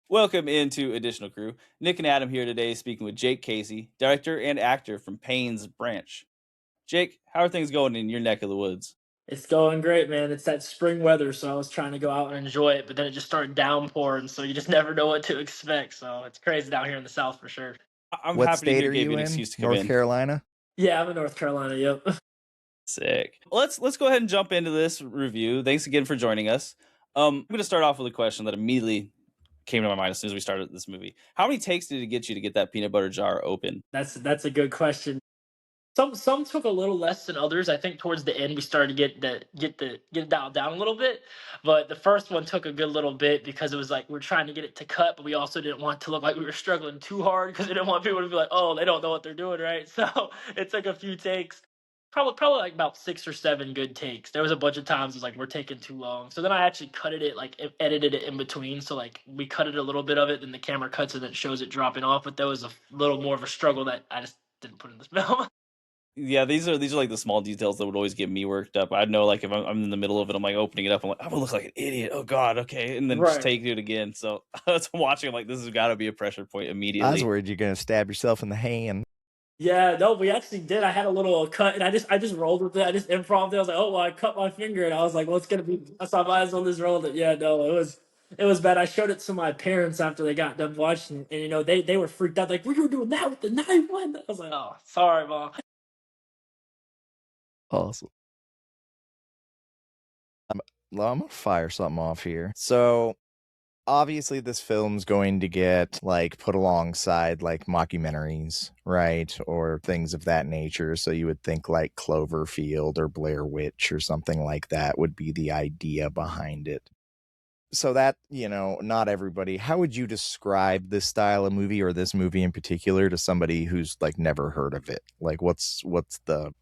Welcome into Additional Crew. Nick and Adam here today speaking with Jake Casey, director and actor from Payne's branch. Jake, how are things going in your neck of the woods? It's going great, man. It's that spring weather, so I was trying to go out and enjoy it, but then it just started downpouring, so you just never know what to expect. So it's crazy down here in the South for sure. I'm What happy to state hear are gave you you an in? excuse to come North in. Carolina? Yeah, I'm in North Carolina. Yep. Sick. Let's go ahead and jump into this review. Thanks again for joining us. I'm going to start off with a question that immediately came to my mind as soon as we started this movie. How many takes did it get you to get that peanut butter jar open? That's a good question. Some took a little less than others. I think towards the end we started to get it dialed down a little bit, but the first one took a good little bit because it was like we're trying to get it to cut, but we also didn't want to look like we were struggling too hard because we didn't want people to be like, oh, they don't know what they're doing, right? So it took a few takes. Probably like about 6 or 7 good takes. There was a bunch of times it was like we're taking too long. So then I actually cutted it, like edited it in between. So like we cut it a little bit of it, then the camera cuts and then it shows it dropping off. But there was a little more of a struggle that I just didn't put in this film. Yeah, these are like the small details that would always get me worked up. I'd know like if I'm in the middle of it, I'm like opening it up, I'm like, I'm gonna look like an idiot. Oh God, okay, and then just Right. take it again. So that's watching. I'm like, this has got to be a pressure point I was immediately. worried you're going to stab yourself in the hand. Yeah, no, we actually did. I had a little cut, and I just rolled with it. I just improv it. I was like, oh, well, I cut my finger, and I was like, well, it's gonna be. So I might as well just rolled it. Yeah, no, it was bad. I showed it to my parents after they got done watching, and they were freaked out. Like, we were doing that with the knife one. I was like, oh, sorry, mom. Awesome. Well, I'm going to fire something off here. So, obviously, this film's going to get, like, put alongside, like, mockumentaries, right? Or things of that nature. So, you would think, like, Cloverfield or Blair Witch or something like that would be the idea behind it. So that, not everybody. How would you describe this style of movie or this movie in particular to somebody who's like never heard of it? Like what's the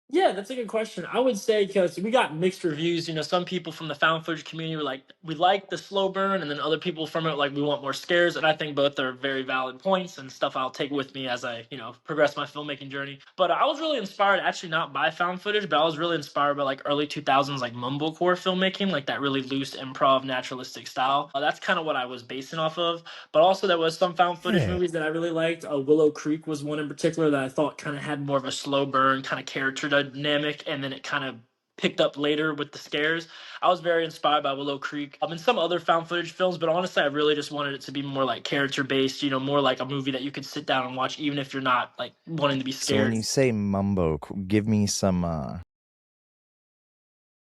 Yeah, that's a good question. I would say because we got mixed reviews. Some people from the found footage community were like, we like the slow burn, and then other people from it were like, we want more scares. And I think both are very valid points and stuff I'll take with me as I, progress my filmmaking journey. But I was really inspired, actually not by found footage, but I was really inspired by like early 2000s like mumblecore filmmaking, like that really loose improv naturalistic style. That's kind of what I was basing off of. But also there was some found footage Yeah. movies that I really liked. Willow Creek was one in particular that I thought kind of had more of a slow burn kind of character dynamic, and then it kind of picked up later with the scares. I was very inspired by Willow Creek and some other found footage films, but honestly, I really just wanted it to be more like character based, more like a movie that you could sit down and watch, even if you're not like wanting to be So when scared. you say mumbo, give me some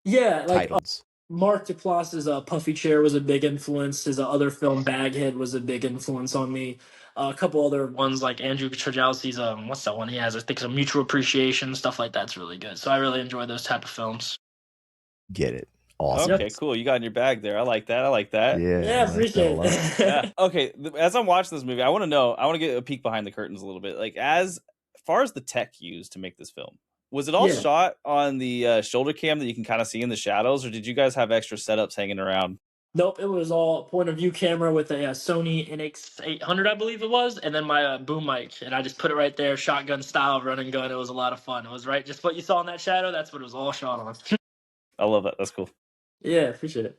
Yeah, like titles. Mark Duplass's Puffy Chair was a big influence. His other film Baghead was a big influence on me. A couple other ones like Andrew Chajalski's what's that one he has? I think it's a Mutual Appreciation, stuff like that's really good. So I really enjoy those type of films. Get it. Awesome. Okay, cool. You got in your bag there. I like that. I like that. Yeah. Yeah, I like that a appreciate lot. Yeah. it. Okay. As I'm watching this movie, I want to get a peek behind the curtains a little bit. Like as far as the tech used to make this film, was it all Yeah. shot on the shoulder cam that you can kind of see in the shadows, or did you guys have extra setups hanging around? Nope, it was all point of view camera with a Sony NX800, I believe it was, and then my boom mic, and I just put it right there, shotgun style, run and gun. It was a lot of fun. It was right, just what you saw in that shadow. That's what it was all shot on. I love that. That's cool. Yeah, appreciate it.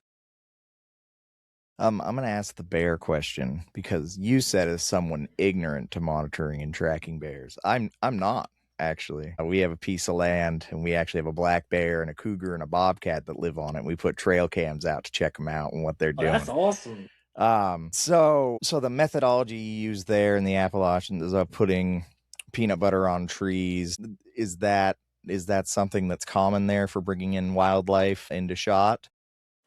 I'm gonna ask the bear question because you said as someone ignorant to monitoring and tracking bears. I'm not actually. We have a piece of land and we actually have a black bear and a cougar and a bobcat that live on it. We put trail cams out to check them out and what they're Oh, doing. that's awesome. So the methodology you use there in the Appalachians is of putting peanut butter on trees. Is that something that's common there for bringing in wildlife into shot?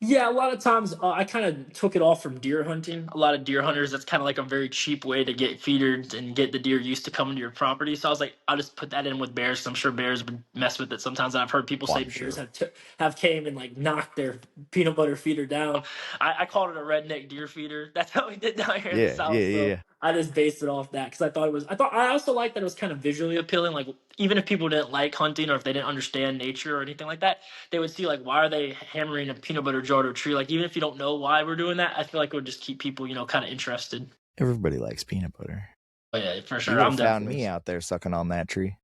Yeah, a lot of times I kind of took it off from deer hunting. A lot of deer hunters, that's kind of like a very cheap way to get feeders and get the deer used to coming to your property. So I was like, I'll just put that in with bears. 'Cause I'm sure bears would mess with it sometimes. And I've heard people Oh, say I'm bears sure. have came and like knocked their peanut butter feeder down. I called it a redneck deer feeder. That's how we did down here in the Yeah, South. yeah, So yeah. I just based it off that because I also liked that it was kind of visually appealing. Like even if people didn't like hunting or if they didn't understand nature or anything like that, they would see like why are they hammering a peanut butter jar to a tree? Like even if you don't know why we're doing that, I feel like it would just keep people, kind of interested. Everybody likes peanut butter. But yeah, for You sure. would I'm have found definitely. me out there sucking on that tree.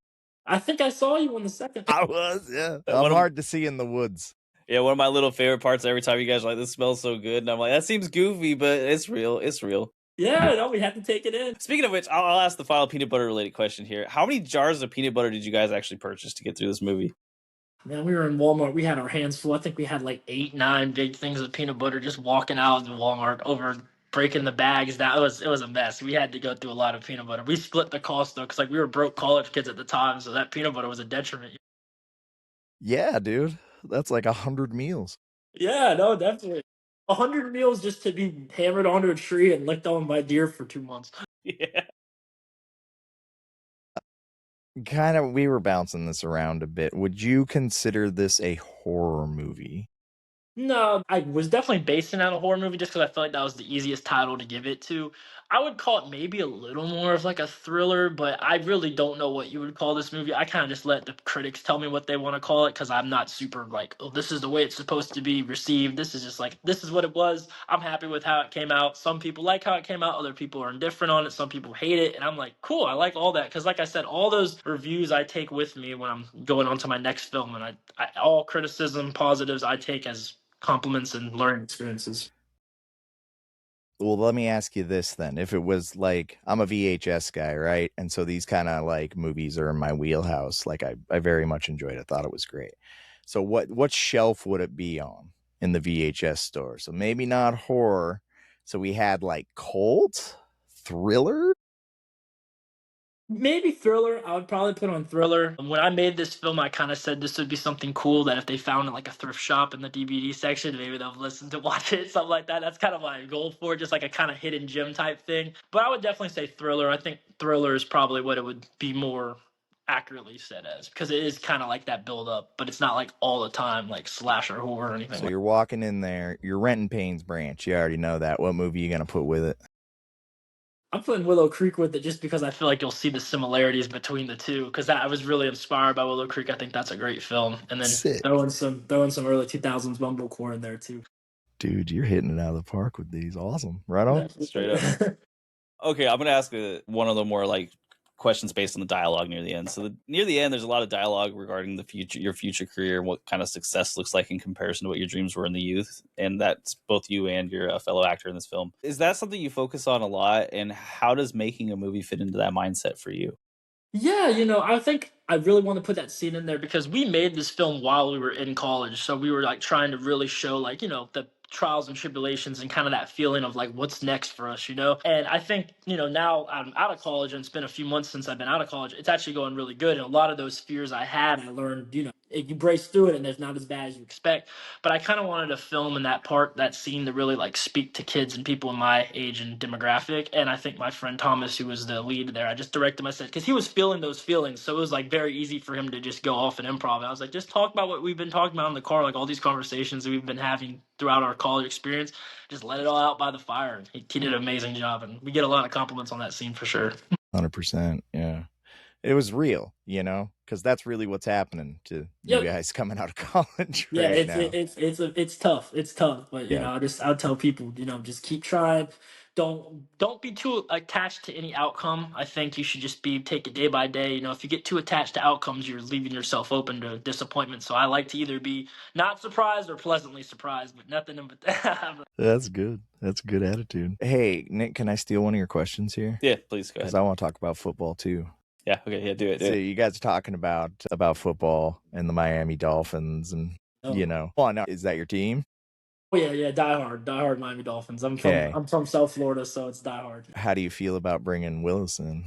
I think I saw you on the second. I was, yeah. One I'm of- hard to see in the woods. Yeah, one of my little favorite parts every time you guys are like, this smells so good. And I'm like, that seems goofy, but it's real. It's real. Yeah, no, we had to take it in. Speaking of which, I'll ask the final peanut butter related question here. How many jars of peanut butter did you guys actually purchase to get through this movie? Man, we were in Walmart. We had our hands full. I think we had like 8, 9 big things of peanut butter just walking out of the Walmart over breaking the bags. It was a mess. We had to go through a lot of peanut butter. We split the cost though, because like we were broke college kids at the time, so that peanut butter was a detriment. Yeah, dude. That's like 100 meals. Yeah, no, definitely. 100 meals just to be hammered onto a tree and licked on by deer for 2 months. Yeah. Kind of, we were bouncing this around a bit. Would you consider this a horror movie? No, I was definitely basing it on a horror movie just because I felt like that was the easiest title to give it to. I would call it maybe a little more of like a thriller, but I really don't know what you would call this movie. I kind of just let the critics tell me what they want to call it because I'm not super like, oh, this is the way it's supposed to be received. This is just like, this is what it was. I'm happy with how it came out. Some people like how it came out, other people are indifferent on it. Some people hate it. And I'm like, cool, I like all that. Because, like I said, all those reviews I take with me when I'm going on to my next film, and all criticism, positives, I take as compliments and learning experiences. Well, let me ask you this then. If it was like, I'm a VHS guy, right? And so these kind of like movies are in my wheelhouse. Like I very much enjoyed it. Thought it was great. So what shelf would it be on in the VHS store? So maybe not horror. So we had like cult, thriller. Maybe thriller. I would probably put on thriller. When I made this film, I kind of said this would be something cool that if they found it like a thrift shop in the DVD section, maybe they'll listen to watch it, something like that. That's kind of my goal for it, just like a kind of hidden gem type thing. But I would definitely say thriller. I think thriller is probably what it would be more accurately said as, because it is kind of like that build up, but it's not like all the time like slasher horror or anything. So you're walking in there, you're renting Payne's branch. You already know that. What movie are you gonna put with it? I'm putting Willow Creek with it just because I feel like you'll see the similarities between the two. Because I was really inspired by Willow Creek. I think that's a great film. And then Sick. throwing some early 2000s mumblecore in there too. Dude, you're hitting it out of the park with these. Awesome. Right on. Straight up. Okay, I'm gonna ask one of the more like questions based on the dialogue near the end. So near the end, there's a lot of dialogue regarding the future, your future career, and what kind of success looks like in comparison to what your dreams were in the youth. And that's both you and your fellow actor in this film. Is that something you focus on a lot? And how does making a movie fit into that mindset for you? Yeah, I think I really want to put that scene in there because we made this film while we were in college. So we were like trying to really show like, the trials and tribulations and kind of that feeling of like what's next for us. And I think, now I'm out of college and it's been a few months since I've been out of college. It's actually going really good. And a lot of those fears I had, I learned, you brace through it and there's not as bad as you expect. But I kind of wanted to film in that scene to really like speak to kids and people in my age and demographic. And I think my friend Thomas, who was the lead there, I just directed him. I said, because he was feeling those feelings, so it was like very easy for him to just go off and improv. And I was like, just talk about what we've been talking about in the car, like all these conversations that we've been having throughout our college experience. Just let it all out by the fire. And he did an amazing job, and we get a lot of compliments on that scene for sure. 100%. Yeah. It was real, because that's really what's happening to you guys coming out of college Yeah, right now. it's tough. It's tough, but I'll tell people, just keep trying. Don't be too attached to any outcome. I think you should just take it day by day. If you get too attached to outcomes, you're leaving yourself open to disappointment. So I like to either be not surprised or pleasantly surprised, but nothing in between. That's good. That's a good attitude. Hey, Nick, can I steal one of your questions here? Yeah, please go ahead. Because I want to talk about football too. Yeah, okay, yeah, do it. So you guys are talking about football and the Miami Dolphins, and well, no, is that your team? Oh yeah, die hard Miami Dolphins. I'm from South Florida, so it's die hard. How do you feel about bringing Willis in?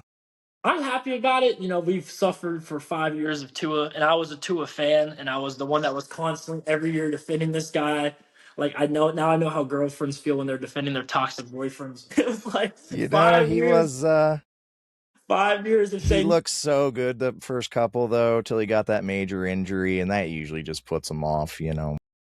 I'm happy about it. We've suffered for 5 years of Tua, and I was a Tua fan, and I was the one that was constantly every year defending this guy. Like I know how girlfriends feel when they're defending their toxic boyfriends. It was like he was 5 years of he looked so good the first couple though, till he got that major injury, and that usually just puts him off.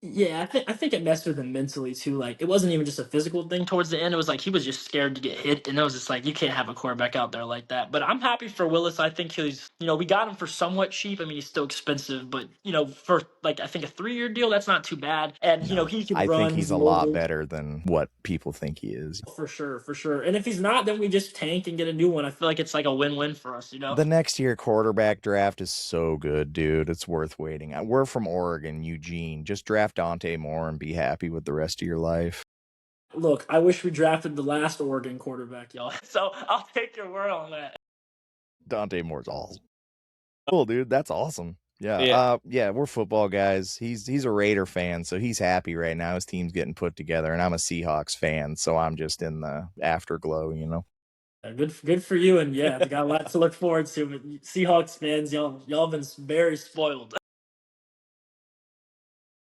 Yeah, I think it messed with him mentally too. Like it wasn't even just a physical thing towards the end. It was like he was just scared to get hit, and it was just like you can't have a quarterback out there like that. But I'm happy for Willis. I think we got him for somewhat cheap. I mean, he's still expensive, but for like I think a 3-year deal, that's not too bad. And he can run. I think he's a lot better than what people think he is. For sure, for sure. And if he's not, then we just tank and get a new one. I feel like it's like a win-win for us. The next year quarterback draft is so good, dude. It's worth waiting. We're from Oregon, Eugene. Just draft draft Dante Moore and be happy with the rest of your life. Look, I wish we drafted the last Oregon quarterback, y'all. So I'll take your word on that. Dante Moore's awesome. Cool, dude. That's awesome. Yeah. Yeah. Yeah, we're football guys. He's a Raider fan, so he's happy right now. His team's getting put together, and I'm a Seahawks fan, so I'm just in the afterglow, you know. Good for you, and yeah, we got a lot to look forward to. But Seahawks fans, y'all been very spoiled.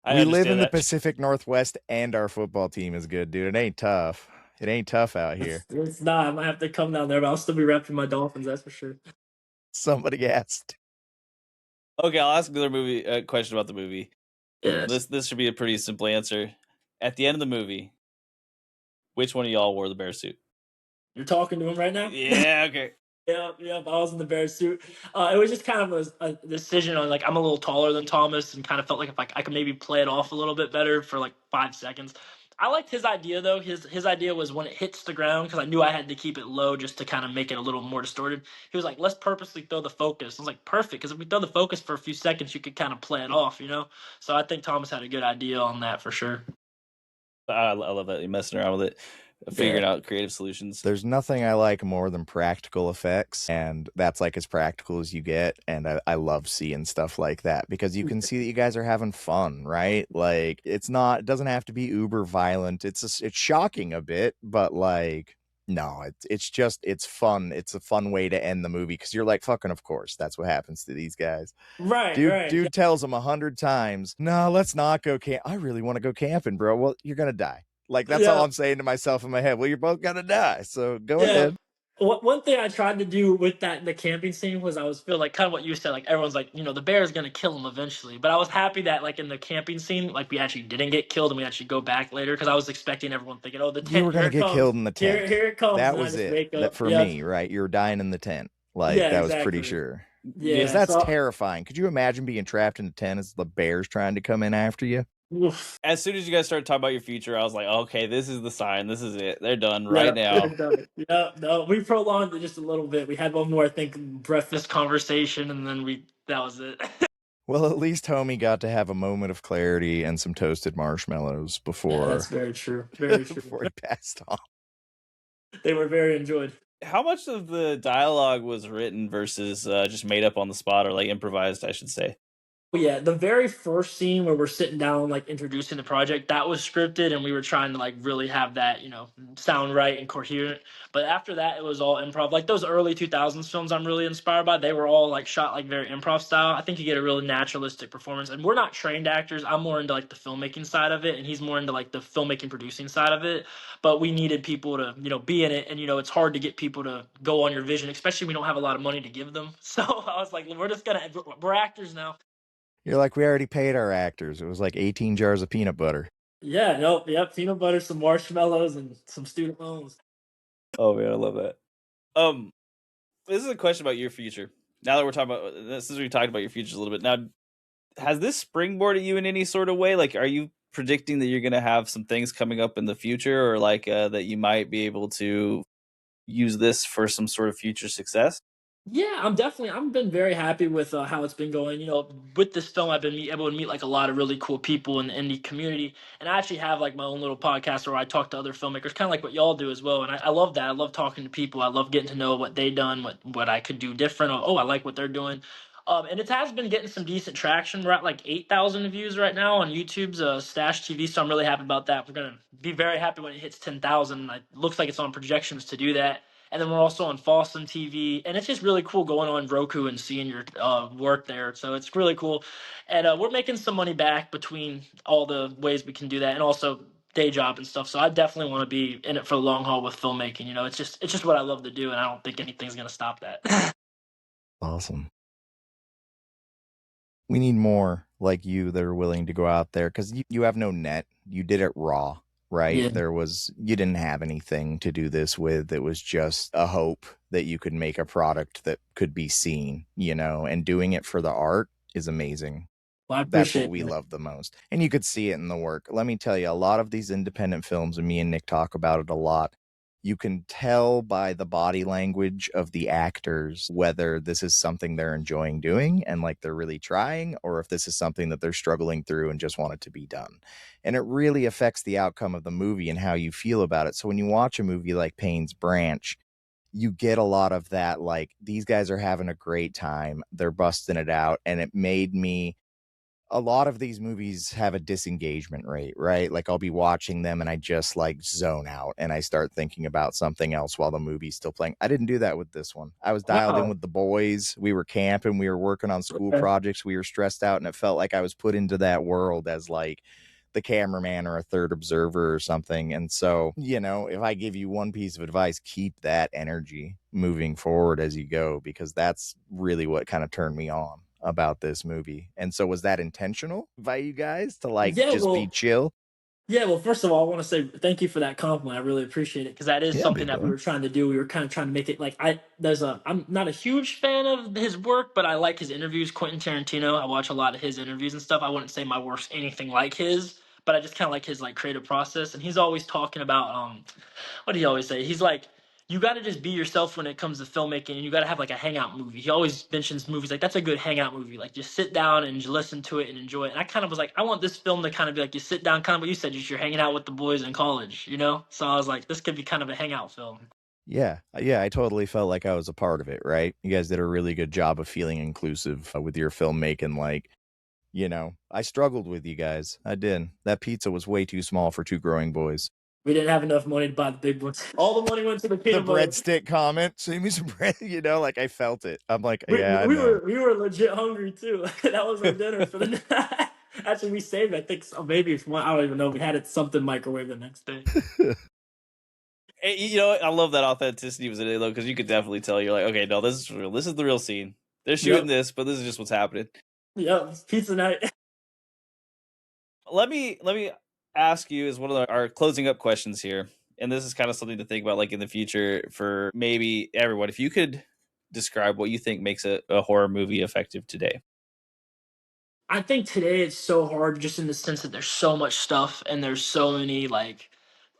I We live in understand the that. Pacific Northwest, and our football team is good, dude. It ain't tough. It ain't tough out here. It's not. I might have to come down there, but I'll still be repping my Dolphins. That's for sure. Somebody asked. Okay, I'll ask another movie question about the movie. Yes. This should be a pretty simple answer. At the end of the movie, which one of y'all wore the bear suit? You're talking to him right now? Yeah, okay. Yep. I was in the Bears suit. It was just kind of a decision on like I'm a little taller than Thomas, and kind of felt like if I could maybe play it off a little bit better for like 5 seconds. I liked his idea though. His idea was when it hits the ground because I knew I had to keep it low just to kind of make it a little more distorted. He was like, let's purposely throw the focus. I was like, perfect, because if we throw the focus for a few seconds, you could kind of play it off, you know. So I think Thomas had a good idea on that for sure. I love that you're messing around with it, figuring out creative solutions. There's nothing I like more than practical effects, and that's like as practical as you get. And I love seeing stuff like that because you can see that you guys are having fun, right? Like it doesn't have to be uber violent. It's shocking a bit, but like no, it's fun. It's a fun way to end the movie because you're like, fucking, of course, that's what happens to these guys. Right. Dude tells him 100 times, no, let's not go camp. I really want to go camping, bro. Well, you're gonna die. Like that's all I'm saying to myself in my head. Well, you're both gonna die, so go ahead. One thing I tried to do with that in the camping scene was I was feel like kind of what you said, like everyone's like, the bear is gonna kill him eventually. But I was happy that like in the camping scene, like we actually didn't get killed and we actually go back later because I was expecting everyone thinking, oh, the tent, You were gonna here it get comes. killed in the tent. Here it comes. That And I was just it. wake That up. for Yep. me, right? You were dying in the tent. Like Yeah, that was pretty exactly. sure. Yeah, Because that's so- terrifying. Could you imagine being trapped in a tent as the bear's trying to come in after you? Oof. As soon as you guys started talking about your future, I was like, okay, this is the sign. This is it. They're done Yeah, right now. they're done. Yeah, no, we prolonged it just a little bit. We had one more, I think, breakfast conversation, and then that was it. Well, at least homie got to have a moment of clarity and some toasted marshmallows Yeah, before that's very true. Very true. before he passed on. They were very enjoyed. How much of the dialogue was written versus just made up on the spot or like improvised, I should say? Yeah, the very first scene where we're sitting down, like introducing the project, that was scripted, and we were trying to like really have that, sound right and coherent. But after that, it was all improv. Like those early 2000s films, I'm really inspired by. They were all like shot like very improv style. I think you get a really naturalistic performance. And we're not trained actors. I'm more into like the filmmaking side of it, and he's more into like the filmmaking producing side of it. But we needed people to, be in it, and it's hard to get people to go on your vision, especially when we don't have a lot of money to give them. So I was like, we're actors now. You're like, we already paid our actors. It was like 18 jars of peanut butter. Yeah, nope, yep, peanut butter, some marshmallows, and some student loans. Oh man, I love that. This is a question about your future. Now that we're talking about this, since we talked about your future a little bit, now has this springboarded you in any sort of way? Like, are you predicting that you're going to have some things coming up in the future, or like that you might be able to use this for some sort of future success? Yeah, I've been very happy with how it's been going. With this film, I've been able to meet like a lot of really cool people in the indie community. And I actually have like my own little podcast where I talk to other filmmakers, kind of like what y'all do as well. And I love that. I love talking to people. I love getting to know what they done, what I could do different. Oh, I like what they're doing. And it has been getting some decent traction. We're at like 8,000 views right now on YouTube's Stash TV. So I'm really happy about that. We're going to be very happy when it hits 10,000. It looks like it's on projections to do that. And then we're also on Fawson TV, and it's just really cool going on Roku and seeing your work there. So it's really cool, and we're making some money back between all the ways we can do that, and also day job and stuff. So I definitely want to be in it for the long haul with filmmaking. It's just what I love to do, and I don't think anything's gonna stop that. Awesome. We need more like you that are willing to go out there because you have no net. You did it raw, right? Yeah. You didn't have anything to do this with. It was just a hope that you could make a product that could be seen, and doing it for the art is amazing. Well, I That's appreciate what we that. love the most. And you could see it in the work. Let me tell you, a lot of these independent films, and me and Nick talk about it a lot, you can tell by the body language of the actors whether this is something they're enjoying doing and like they're really trying, or if this is something that they're struggling through and just want it to be done. And it really affects the outcome of the movie and how you feel about it. So when you watch a movie like Payne's Branch, you get a lot of that, like, these guys are having a great time, they're busting it out. And it made me, a lot of these movies have a disengagement rate, right? Like I'll be watching them and I just like zone out and I start thinking about something else while the movie's still playing. I didn't do that with this one. I was dialed in Wow. with the boys. We were camping, we were working on school Okay. projects, we were stressed out, and it felt like I was put into that world as like the cameraman or a third observer or something. And so, if I give you one piece of advice, keep that energy moving forward as you go, because that's really what kind of turned me on about this movie. And so, was that intentional by you guys to like Yeah, just be well, chill? first of all, I want to say thank you for that compliment. I really appreciate it because that is Yeah, something big that we dog. were trying to do. We were kind of trying to make it like I'm not a huge fan of his work, but I like his interviews. Quentin Tarantino, I watch a lot of his interviews and stuff. I wouldn't say my work's anything like his, but I just kind of like his like creative process. And he's always talking about what do you always say? He's like, you got to just be yourself when it comes to filmmaking, and you got to have like a hangout movie. He always mentions movies like that's a good hangout movie. Like just sit down and just listen to it and enjoy it. And I kind of was like, I want this film to kind of be like you sit down, kind of what you said, just you're hanging out with the boys in college, you know. So I was like, this could be kind of a hangout film. Yeah, I totally felt like I was a part of it, right? You guys did a really good job of feeling inclusive with your filmmaking. Like, I struggled with you guys. I did. That pizza was way too small for two growing boys. We didn't have enough money to buy the big ones. All the money went to the The peanut butter. breadstick comment, save me some bread, like I felt it. I'm like, We, yeah, I we know. were we were legit hungry too. That was our dinner for the night. Actually, we saved. I think maybe if one. I don't even know. We had it something microwave the next day. I love that authenticity was in it though, because you could definitely tell you're like, okay, no, this is real. This is the real scene. They're shooting Yep. this, but this is just what's happening. Yep. Pizza night. Let me ask you as one of our closing up questions here, and this is kind of something to think about, like in the future for maybe everyone. If you could describe what you think makes a horror movie effective today. I think today it's so hard just in the sense that there's so much stuff and there's so many like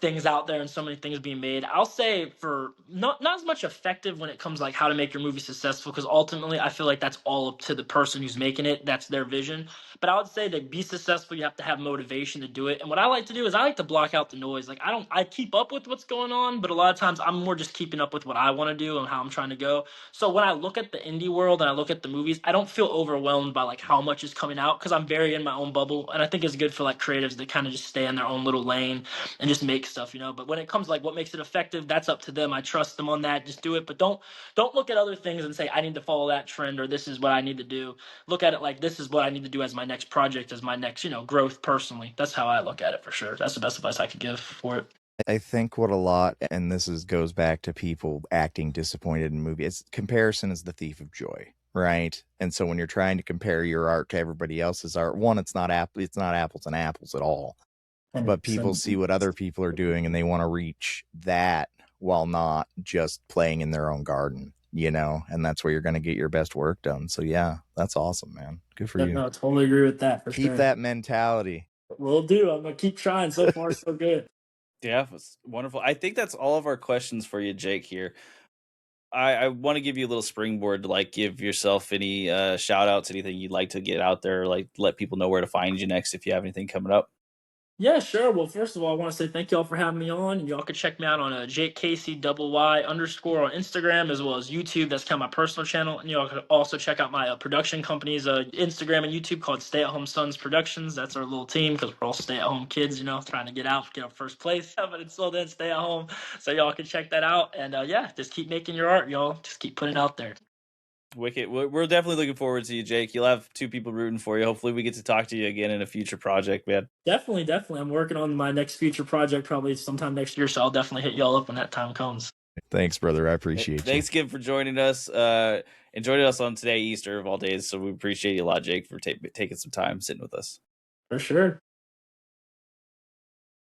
things out there and so many things being made. I'll say for not as much effective when it comes like how to make your movie successful because ultimately I feel like that's all up to the person who's making it. That's their vision. But I would say to be successful you have to have motivation to do it. And what I like to do is I like to block out the noise. Like I keep up with what's going on, but a lot of times I'm more just keeping up with what I want to do and how I'm trying to go. So when I look at the indie world and I look at the movies, I don't feel overwhelmed by like how much is coming out because I'm very in my own bubble, and I think it's good for like creatives to kind of just stay in their own little lane and just make stuff, you know. But when it comes like what makes it effective, that's up to them. I trust them on that. Just do it, but don't look at other things and say I need to follow that trend or this is what I need to do. Look at it like this is what I need to do as my next project, as my next growth personally. That's how I look at it for sure. That's the best advice I could give for it. I think what a lot, and this goes back to people acting disappointed in movies, comparison is the thief of joy, right? And so when you're trying to compare your art to everybody else's art, one, it's not apples and apples at all. But people 100%. see what other people are doing and they want to reach that while not just playing in their own garden, and that's where you're going to get your best work done. So yeah, that's awesome, man. Good for Yeah, you. no, I totally agree with that for Keep sure. that mentality. Will do. I'm gonna keep trying. So far, so good. Yeah, it's wonderful. I think that's all of our questions for you, Jake. Here, I want to give you a little springboard to like give yourself any shout outs, anything you'd like to get out there, like let people know where to find you next if you have anything coming up. Yeah, sure. Well, first of all, I want to say thank y'all for having me on. And y'all can check me out on Jake Casey double Y underscore on Instagram as well as YouTube. That's kind of my personal channel. And y'all can also check out my production company's Instagram and YouTube called Stay at Home Sons Productions. That's our little team because we're all stay at home kids, trying to get out, get up first place. But until then, stay at home. So y'all can check that out. And yeah, just keep making your art, y'all. Just keep putting it out there. Wicked. We're definitely looking forward to you, Jake. You'll have two people rooting for you. Hopefully, we get to talk to you again in a future project, man. Definitely, definitely. I'm working on my next future project probably sometime next year. So I'll definitely hit y'all up when that time comes. Thanks, brother. I appreciate you. Thanks again for joining us. And joining us on today, Easter of all days. So we appreciate you a lot, Jake, for taking some time sitting with us. For sure.